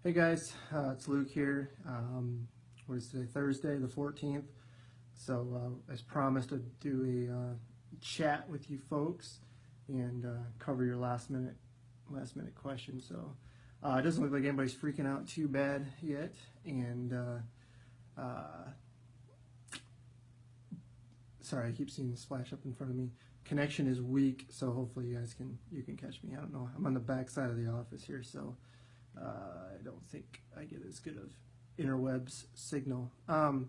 Hey guys, it's Luke here. What is today? Thursday, the 14th. So, as promised, I'd do a chat with you folks and cover your last minute questions. So, it doesn't look like anybody's freaking out too bad yet, and sorry, I keep seeing the splash up in front of me. Connection is weak, so hopefully you can catch me. I don't know. I'm on the back side of the office here, so I don't think I get as good of interwebs signal. In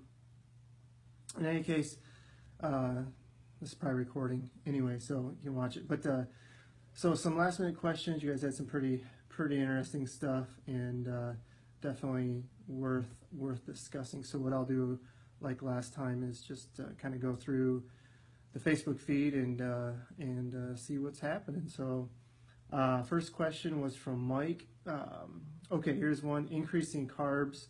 any case, this is probably recording anyway, so you can watch it. But so some last minute questions. You guys had some pretty interesting stuff, and definitely worth discussing. So what I'll do, like last time, is just kind of go through the Facebook feed and see what's happening. So first question was from Mike. Okay, here's one. Increasing carbs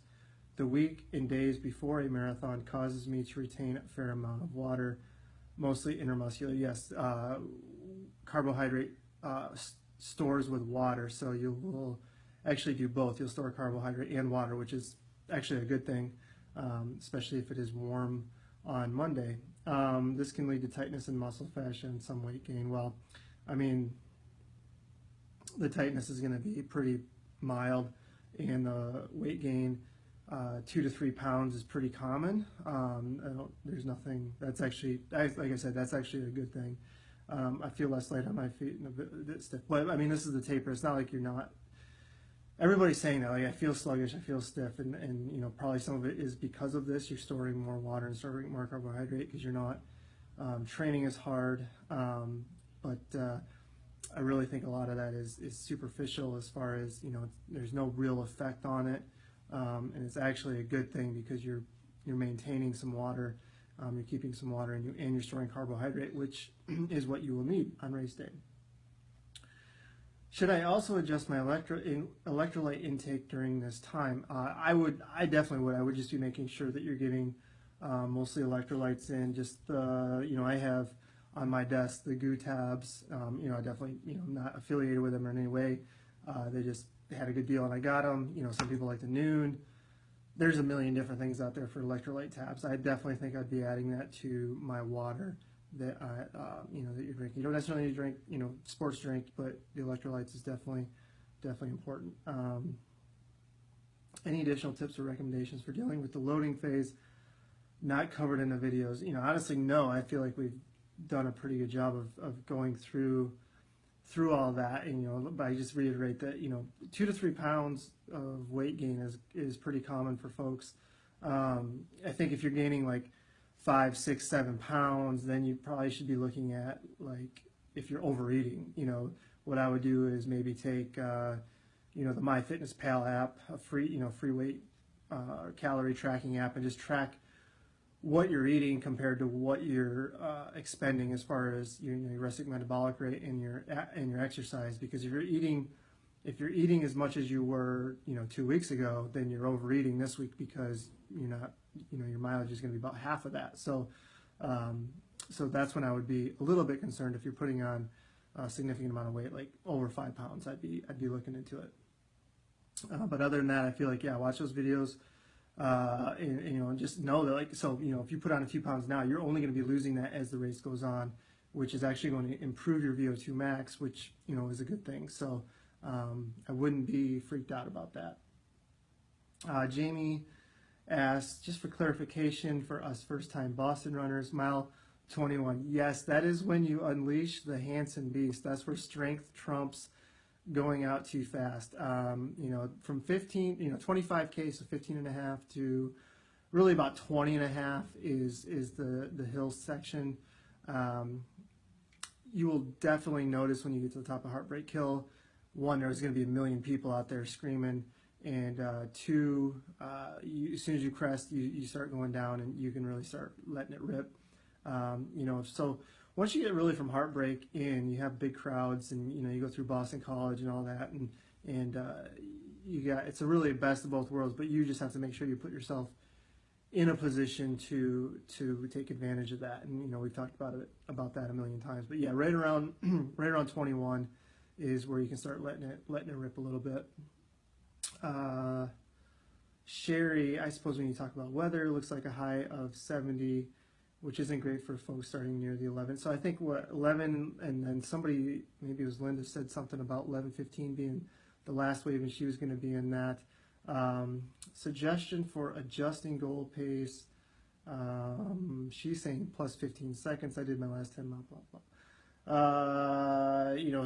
the week and days before a marathon causes me to retain a fair amount of water, mostly intermuscular. Yes, carbohydrate stores with water, so you will actually do both. You'll store carbohydrate and water, which is actually a good thing, especially if it is warm on Monday. This can lead to tightness in muscle fascia and some weight gain. Well, I mean, the tightness is going to be pretty mild, and the weight gain, 2 to 3 pounds, is pretty common. There's nothing that's actually, like I said, that's actually a good thing. I feel less light on my feet and a bit stiff. But I mean, this is the taper. It's not like you're not. Everybody's saying that, like, I feel sluggish, I feel stiff, and you know, probably some of it is because of this. You're storing more water and storing more carbohydrate because you're not training as hard. But I really think a lot of that is superficial, as far as, you know, there's no real effect on it, and it's actually a good thing because you're maintaining some water, you're keeping some water in you, and you're storing carbohydrate, which is what you will need on race day. Should I also adjust my electrolyte intake during this time? I definitely would. I would just be making sure that you're getting mostly electrolytes in. Just you know, I have on my desk the Goo tabs. You know, I definitely, you know, not affiliated with them in any way. They had a good deal and I got them. You know, some people like the Noon. There's a million different things out there for electrolyte tabs. I definitely think I'd be adding that to my water that you know, that you're drinking. You don't necessarily need to drink, you know, sports drink, but the electrolytes is definitely important. Any additional tips or recommendations for dealing with the loading phase not covered in the videos? You know, honestly, no. I feel like we've done a pretty good job of going through all that, and you know, but I just reiterate that, you know, 2 to 3 pounds of weight gain is pretty common for folks. I think if you're gaining like 5, 6, 7 pounds, then you probably should be looking at, like, if you're overeating. You know, what I would do is maybe take you know, the MyFitnessPal app, a free weight calorie tracking app, and just track what you're eating compared to what you're expending as far as your resting metabolic rate and your exercise. Because if you're eating as much as you were, you know, 2 weeks ago, then you're overeating this week because you're not, you know, your mileage is going to be about half of that. So so that's when I would be a little bit concerned. If you're putting on a significant amount of weight, like over 5 pounds, I'd be looking into it. But other than that, I feel like, yeah, watch those videos. And you know, just know that, like, so, you know, if you put on a few pounds now, you're only going to be losing that as the race goes on, which is actually going to improve your VO2 max, which, you know, is a good thing. So I wouldn't be freaked out about that. Jamie asked, just for clarification for us first-time Boston runners, mile 21. Yes, that is when you unleash the Hanson beast. That's where strength trumps going out too fast. You know, from 15, you know, 25K, so 15 and a half, to really about 20 and a half is the hill section. You will definitely notice when you get to the top of Heartbreak Hill, one, there's going to be a million people out there screaming, and two, as soon as you crest, you start going down, and you can really start letting it rip. You know, so once you get really from Heartbreak in, you have big crowds, and, you know, you go through Boston College and all that, and you got, it's a really best of both worlds, but you just have to make sure you put yourself in a position to take advantage of that. And, you know, we've talked about that a million times. But yeah, right around 21 is where you can start letting it rip a little bit. Sherry, I suppose when you talk about weather, looks like a high of 70, which isn't great for folks starting near the 11. So I think what 11, and then somebody, maybe it was Linda, said something about 11:15 being the last wave, and she was going to be in that. Suggestion for adjusting goal pace. She's saying plus 15 seconds. I did my last 10 mile, blah, blah.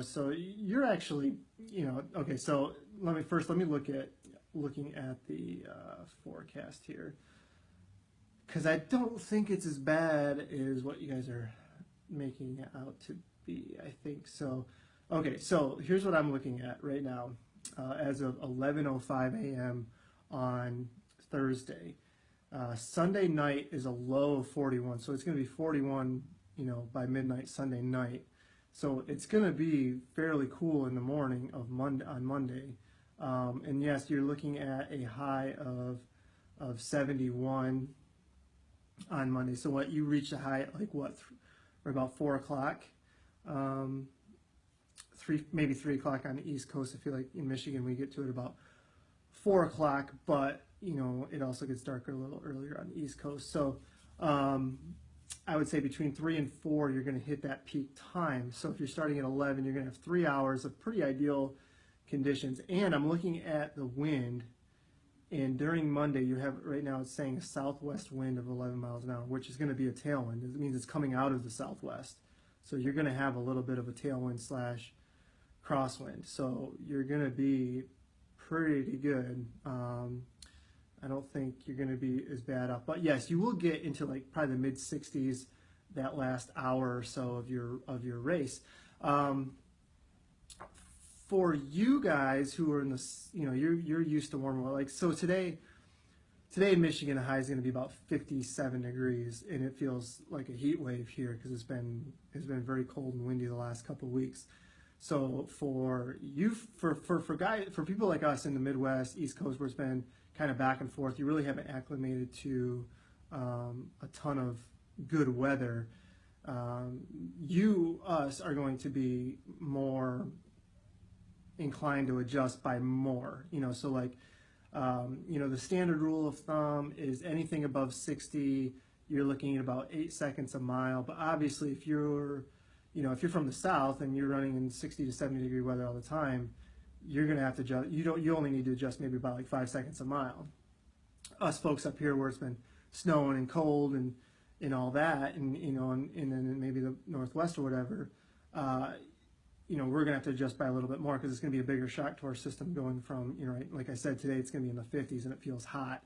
So you're actually, okay, so let me looking at the forecast here, because I don't think it's as bad as what you guys are making it out to be, I think. So, okay, so here's what I'm looking at right now as of 11:05 a.m. on Thursday. Sunday night is a low of 41, so it's going to be 41, by midnight Sunday night. So it's going to be fairly cool in the morning of on Monday. And yes, you're looking at a high of 71 on Monday. So what, you reached a high at about 4 o'clock, maybe 3 o'clock on the East Coast. I feel like in Michigan we get to it about 4 o'clock, but it also gets darker a little earlier on the East Coast. So I would say between 3 and 4 you're going to hit that peak time. So if you're starting at 11, you're going to have 3 hours of pretty ideal conditions. And I'm looking at the wind, and during Monday you have, right now it's saying a southwest wind of 11 miles an hour, which is going to be a tailwind. It means it's coming out of the southwest, so you're going to have a little bit of a tailwind slash crosswind, so you're going to be pretty good. I don't think you're going to be as bad off, but yes, you will get into probably the mid 60s that last hour or so of your race. For you guys who are in the, you're used to warm weather. So today in Michigan, the high is going to be about 57 degrees, and it feels like a heat wave here because it's been very cold and windy the last couple of weeks. So for people like us in the Midwest, East Coast, where it's been kind of back and forth, you really haven't acclimated to a ton of good weather. Us are going to be more inclined to adjust by more, the standard rule of thumb is anything above 60, you're looking at about 8 seconds a mile. But obviously if you're from the South and you're running in 60 to 70 degree weather all the time, you're going to have to adjust. You only need to adjust maybe about 5 seconds a mile. Us folks up here where it's been snowing and cold and all that, and then maybe the Northwest or whatever, we're going to have to adjust by a little bit more because it's going to be a bigger shock to our system going from, like I said, today it's going to be in the 50s and it feels hot,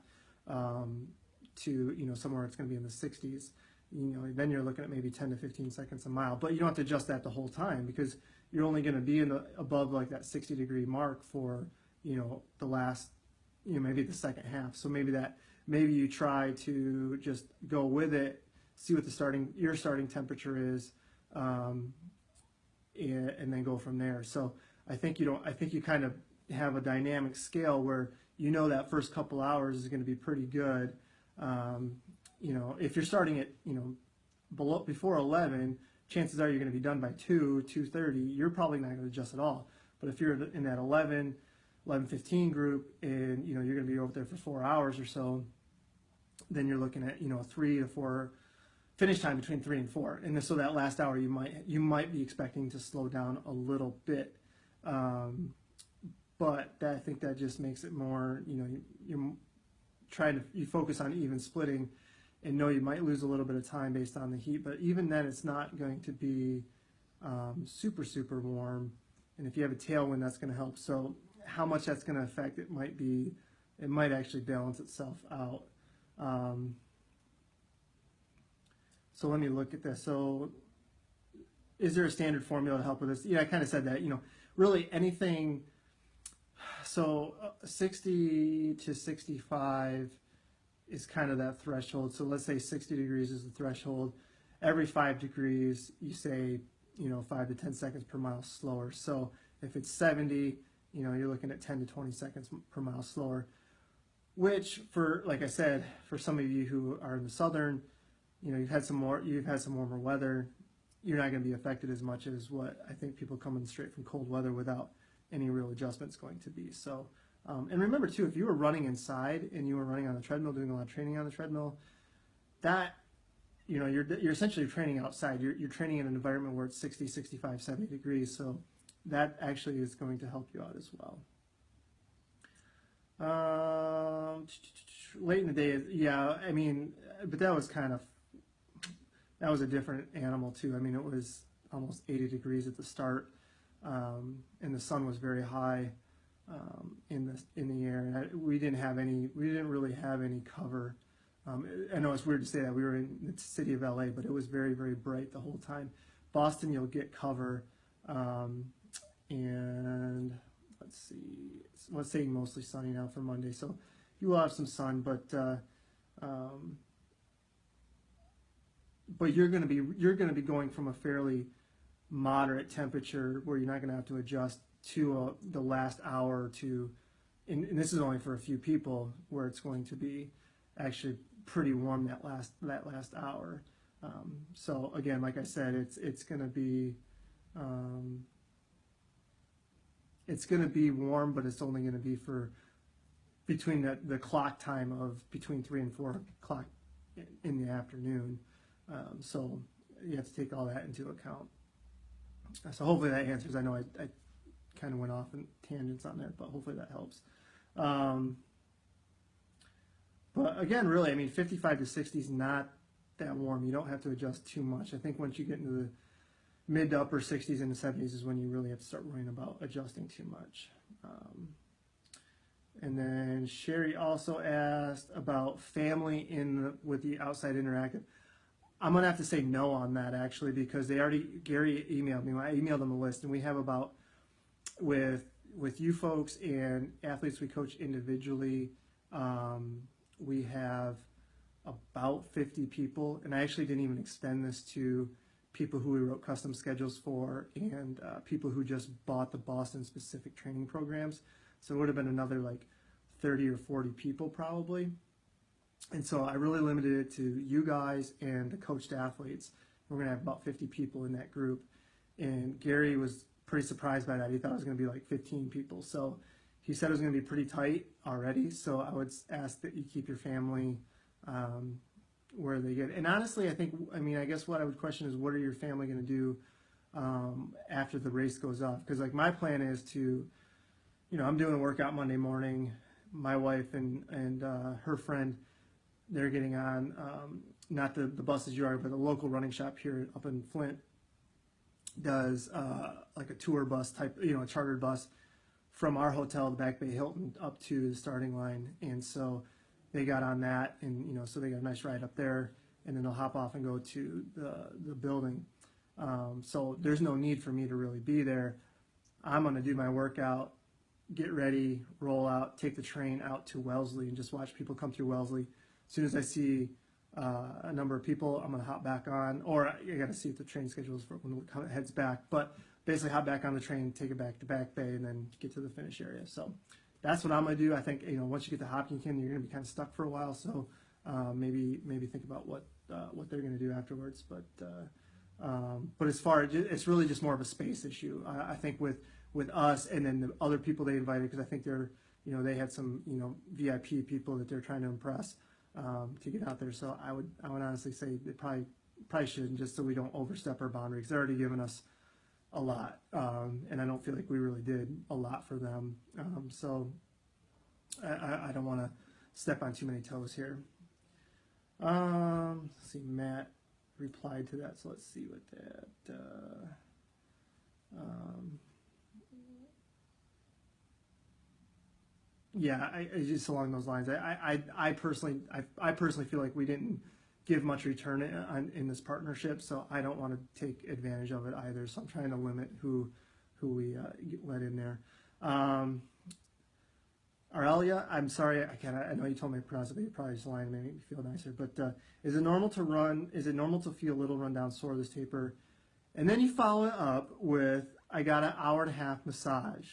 to, somewhere it's going to be in the 60s. Then you're looking at maybe 10 to 15 seconds a mile. But you don't have to adjust that the whole time because you're only going to be above that 60 degree mark for, the last, maybe the second half. So maybe you try to just go with it, see what your starting temperature is, and then go from there. So I think you kind of have a dynamic scale where that first couple hours is going to be pretty good. If you're starting at before 11, chances are you're going to be done by 2:30. You're probably not going to adjust at all. But if you're in that 11:15 group, and you're going to be over there for 4 hours or so, then you're looking at 3 to 4. Finish time between 3 and 4, and so that last hour you might be expecting to slow down a little bit, but I think that just makes it more, you focus on even splitting, and know you might lose a little bit of time based on the heat, but even then it's not going to be super warm, and if you have a tailwind, that's going to help. So how much that's going to affect it might actually balance itself out. So let me look at this. So is there a standard formula to help with this? Yeah, I kind of said that, really anything. So 60 to 65 is kind of that threshold. So let's say 60 degrees is the threshold. Every 5 degrees, you say, 5 to 10 seconds per mile slower. So if it's 70, you're looking at 10 to 20 seconds per mile slower, which like I said, for some of you who are in the southern, you've had some warmer weather, you're not going to be affected as much as what I think people coming straight from cold weather without any real adjustments going to be. So And remember too, if you were running inside and you were running on the treadmill, doing a lot of training on the treadmill, that, you're essentially training outside. You're training in an environment where it's 60, 65, 70 degrees. So that actually is going to help you out as well. Late in the day, yeah, I mean, but that was a different animal too. I mean, it was almost 80 degrees at the start, and the sun was very high in the air, and we didn't really have any cover. I know it's weird to say that we were in the city of LA, but it was very, very bright the whole time. Boston, you'll get cover, and let's see, let's say mostly sunny now for Monday, so you will have some sun, but you're going to be going from a fairly moderate temperature where you're not going to have to adjust to the last hour or two, and this is only for a few people, where it's going to be actually pretty warm that last hour. So again, like I said, it's going to be warm, but it's only going to be for between the clock time of between 3 and 4 o'clock in the afternoon. So you have to take all that into account. So hopefully that answers. I know I kind of went off in tangents on there, but hopefully that helps. But again, really, I mean, 55 to 60 is not that warm. You don't have to adjust too much. I think once you get into the mid to upper 60s and the 70s is when you really have to start worrying about adjusting too much. And then Sherry also asked about family with the outside interactive. I'm going to have to say no on that, actually, because Gary emailed me. I emailed him a list, and we have about, with you folks and athletes we coach individually, we have about 50 people, and I actually didn't even extend this to people who we wrote custom schedules for and people who just bought the Boston specific training programs. So it would have been another like 30 or 40 people probably. And so I really limited it to you guys and the coached athletes. We're going to have about 50 people in that group. And Gary was pretty surprised by that. He thought it was going to be like 15 people. So he said it was going to be pretty tight already. So I would ask that you keep your family where they get. And honestly, I guess what I would question is, what are your family going to do after the race goes off? Because like my plan is to, I'm doing a workout Monday morning. My wife and her friend, they're getting on, not the buses you are, but the local running shop here up in Flint does like a tour bus type, a chartered bus from our hotel, the Back Bay Hilton, up to the starting line. And so they got on that, and so they got a nice ride up there, and then they'll hop off and go to the building. So there's no need for me to really be there. I'm going to do my workout, get ready, roll out, take the train out to Wellesley, and just watch people come through Wellesley. As soon as I see a number of people, I'm going to hop back on, or I got to see if the train schedule is for when it heads back. But basically hop back on the train, take it back to Back Bay, and then get to the finish area. So that's what I'm going to do. I think, once you get to Hopkinton, you're going to be kind of stuck for a while. So maybe think about what they're going to do afterwards. But as far as, it's really just more of a space issue. I think with us and then the other people they invited, because I think they had some, VIP people that they're trying to impress to get out there. So I would honestly say they probably shouldn't, just so we don't overstep our boundary, because they're already given us a lot, and I don't feel like we really did a lot for them. So I don't want to step on too many toes here. Let's see, Matt replied to that, so let's see what that. Yeah, I just along those lines. I personally feel like we didn't give much return in this partnership, so I don't want to take advantage of it either. So I'm trying to limit who we let in there. Aurelia, I'm sorry, I know you told me to pronounce it, but you probably just lying to make me feel nicer. But is it normal to feel a little run down, sore this taper? And then you follow it up with, I got an hour and a half massage.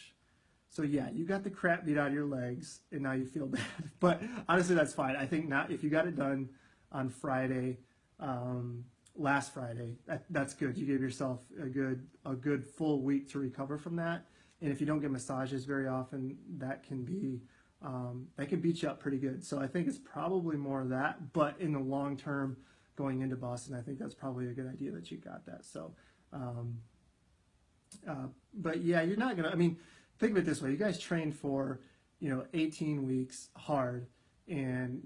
So yeah, you got the crap beat out of your legs, and now you feel bad. But honestly, that's fine. I think not. If you got it done on Friday, last Friday, that's good. You gave yourself a good full week to recover from that. And if you don't get massages very often, that can beat you up pretty good. So I think it's probably more of that. But in the long term, going into Boston, I think that's probably a good idea that you got that. So, but yeah, you're not gonna. I mean, think of it this way: you guys trained for 18 weeks hard, and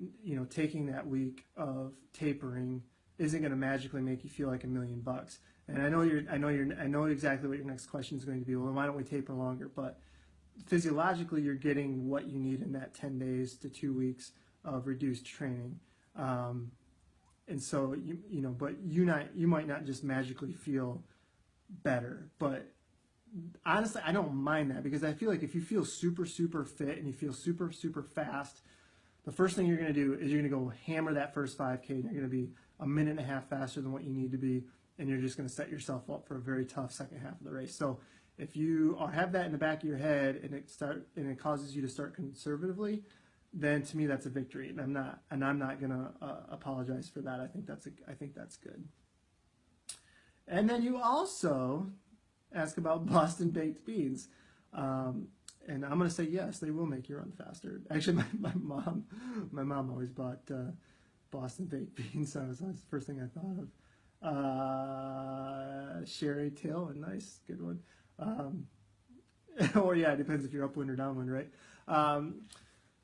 taking that week of tapering isn't going to magically make you feel like $1,000,000. And I know exactly what your next question is going to be. Well, why don't we taper longer? But physiologically, you're getting what you need in that 10 days to 2 weeks of reduced training. And so but you might not just magically feel better. But honestly, I don't mind that, because I feel like if you feel super, super fit and you feel super, super fast, the first thing you're going to do is you're going to go hammer that first 5K, and you're going to be a minute and a half faster than what you need to be, and you're just going to set yourself up for a very tough second half of the race. So if you have that in the back of your head and it causes you to start conservatively, then to me that's a victory, and I'm not going to apologize for that. I think that's good. And then you also ask about Boston baked beans, and I'm going to say yes, they will make you run faster. Actually, my mom always bought Boston baked beans. So that's the first thing I thought of. Sherry tail, a nice, good one. Or yeah, it depends if you're upwind or downwind, right?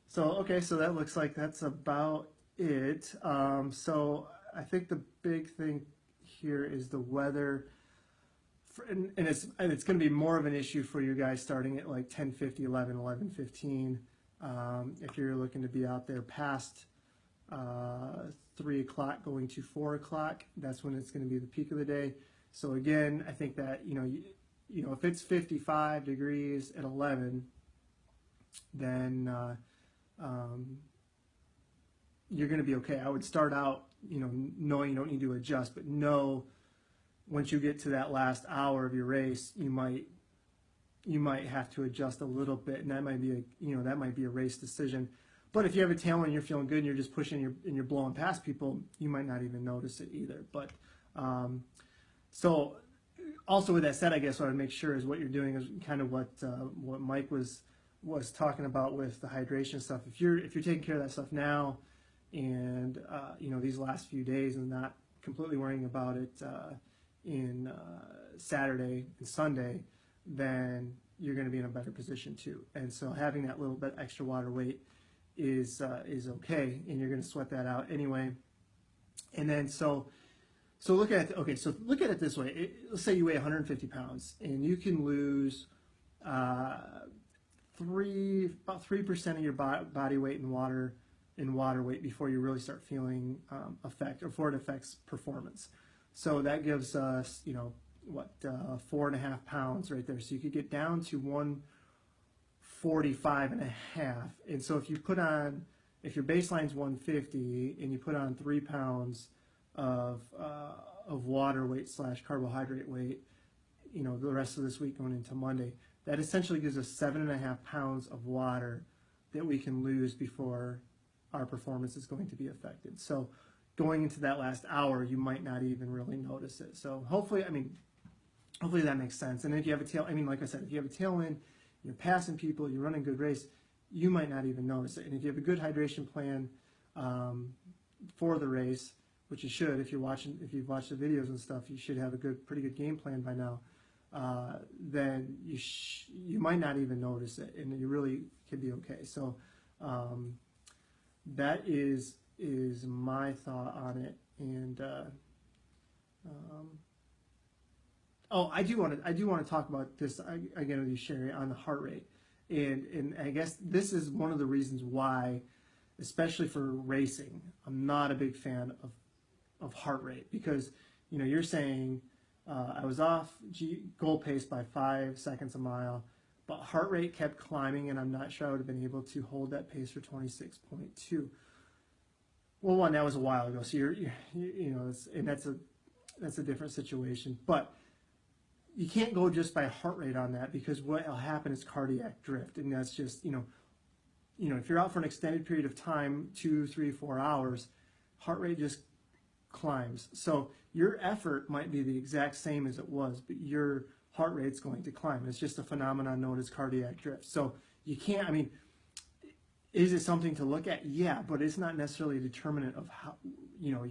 So that looks like that's about it. So I think the big thing here is the weather. And it's going to be more of an issue for you guys starting at like 10:50, 11:15. If you're looking to be out there past 3 o'clock going to 4 o'clock, that's when it's going to be the peak of the day. So again, I think that if it's 55 degrees at 11, then you're going to be okay. I would start out knowing you don't need to adjust, but know once you get to that last hour of your race, you might have to adjust a little bit, and that might be a race decision. But if you have a tailwind and you're feeling good and you're just pushing and you're blowing past people, you might not even notice it either. But so also with that said, I guess what I'd make sure is what you're doing is kind of what Mike was talking about with the hydration stuff. If you're taking care of that stuff now, and these last few days, and not completely worrying about it in Saturday and Sunday, then you're going to be in a better position too. And so having that little bit extra water weight is okay, and you're going to sweat that out anyway. And then so look at it this way. Let's say you weigh 150 pounds, and you can lose about 3% of your body weight in water weight before you really start feeling effect, or before it affects performance. So that gives us 4.5 pounds right there. So you could get down to 145.5. And so if your baseline's 150 and you put on 3 pounds of water weight / carbohydrate weight, the rest of this week going into Monday, that essentially gives us 7.5 pounds of water that we can lose before our performance is going to be affected. So going into that last hour, you might not even really notice it. So hopefully that makes sense. And if you have like I said, if you have a tailwind, you're passing people, you're running a good race, you might not even notice it. And if you have a good hydration plan for the race, which you should, if you've watched the videos and stuff, you should have a pretty good game plan by now. Then you might not even notice it, and you really could be okay. So that is my thought on it. And I do want to talk about this again with you, Sherry, on the heart rate. And I guess this is one of the reasons why, especially for racing, I'm not a big fan of heart rate, because you're saying I was off goal pace by 5 seconds a mile, but heart rate kept climbing, and I'm not sure I would have been able to hold that pace for 26.2. Well, one, that was a while ago, so you're and that's a different situation. But you can't go just by heart rate on that, because what will happen is cardiac drift, and that's just if you're out for an extended period of time, 2, 3, 4 hours, heart rate just climbs. So your effort might be the exact same as it was, but your heart rate's going to climb. It's just a phenomenon known as cardiac drift. So you can't, I mean, is it something to look at? Yeah, but it's not necessarily a determinant of how, you know,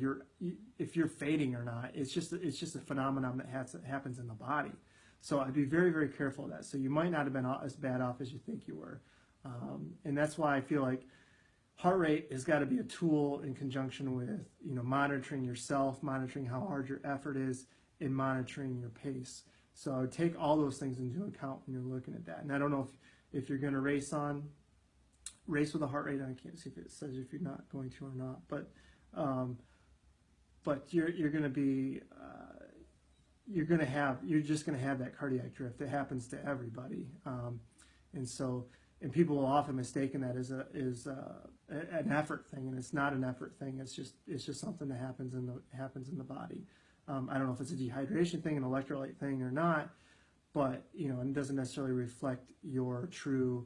if you're fading or not. It's just a phenomenon that happens in the body. So I'd be very, very careful of that. So you might not have been as bad off as you think you were. And that's why I feel like heart rate has got to be a tool in conjunction with, you know, monitoring yourself, monitoring how hard your effort is, and monitoring your pace. So I would take all those things into account when you're looking at that. And I don't know if you're going to race with a heart rate. I can't see if it says if you're not going to or not, but you're going to be you're just going to have that cardiac drift. It happens to everybody, and people will often mistake that as an effort thing, and it's not an effort thing. It's just something that happens in the body. I don't know if it's a dehydration thing, an electrolyte thing, or not, but you know, it doesn't necessarily reflect your true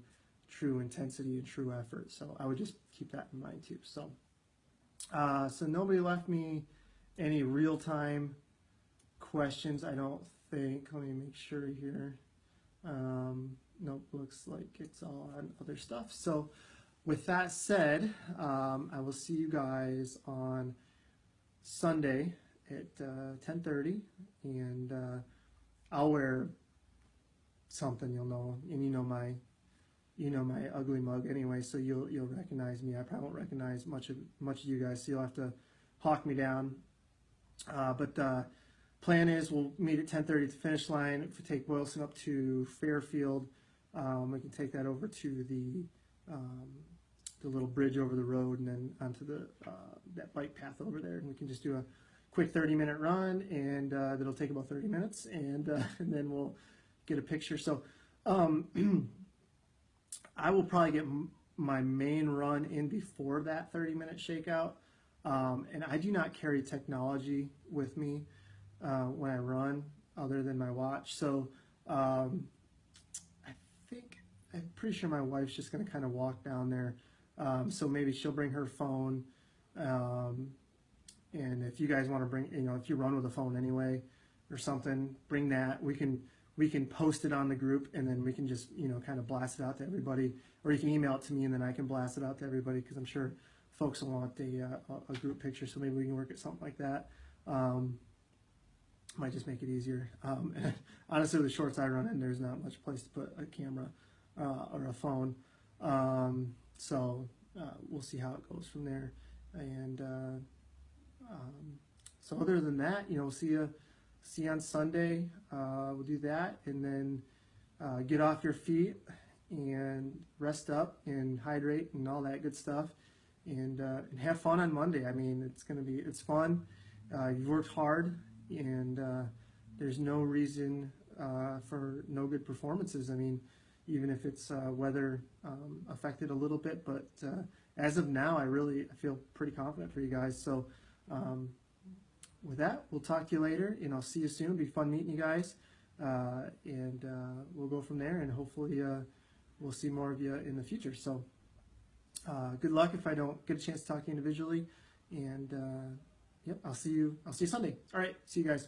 intensity and true effort. So I would just keep that in mind too. So nobody left me any real-time questions, I don't think. Let me make sure here. Nope, looks like it's all on other stuff. So with that said, I will see you guys on Sunday at 10:30, and I'll wear something, you'll know, and you know my ugly mug anyway, so you'll recognize me. I probably won't recognize much of you guys, so you'll have to hawk me down. But plan is we'll meet at 10:30 at the finish line. If we take Boylston up to Fairfield, we can take that over to the little bridge over the road, and then onto that bike path over there, and we can just do a quick 30-minute run, and that'll take about 30 minutes, and then we'll get a picture. So I will probably get my main run in before that 30-minute shakeout, and I do not carry technology with me when I run other than my watch. So I'm pretty sure my wife's just going to kind of walk down there, so maybe she'll bring her phone, and if you guys want to bring, you know, if you run with a phone anyway or something, bring that. We can post it on the group, and then we can just, you know, kind of blast it out to everybody, or you can email it to me and then I can blast it out to everybody, because I'm sure folks will want a group picture, so maybe we can work at something like that. Might just make it easier. And honestly, the shorts I run in, there's not much place to put a camera or a phone, so we'll see how it goes from there. And so other than that, you know, we'll see you on Sunday. We'll do that, and then get off your feet and rest up and hydrate and all that good stuff, and have fun on Monday. I mean, it's fun. You've worked hard, and there's no reason for no good performances. I mean, even if it's weather affected a little bit, but as of now, I feel pretty confident for you guys. So with that, we'll talk to you later, and I'll see you soon. It'll be fun meeting you guys, and we'll go from there, and hopefully we'll see more of you in the future. So good luck if I don't get a chance to talk to you individually, and yep, I'll see you Sunday. All right, see you guys.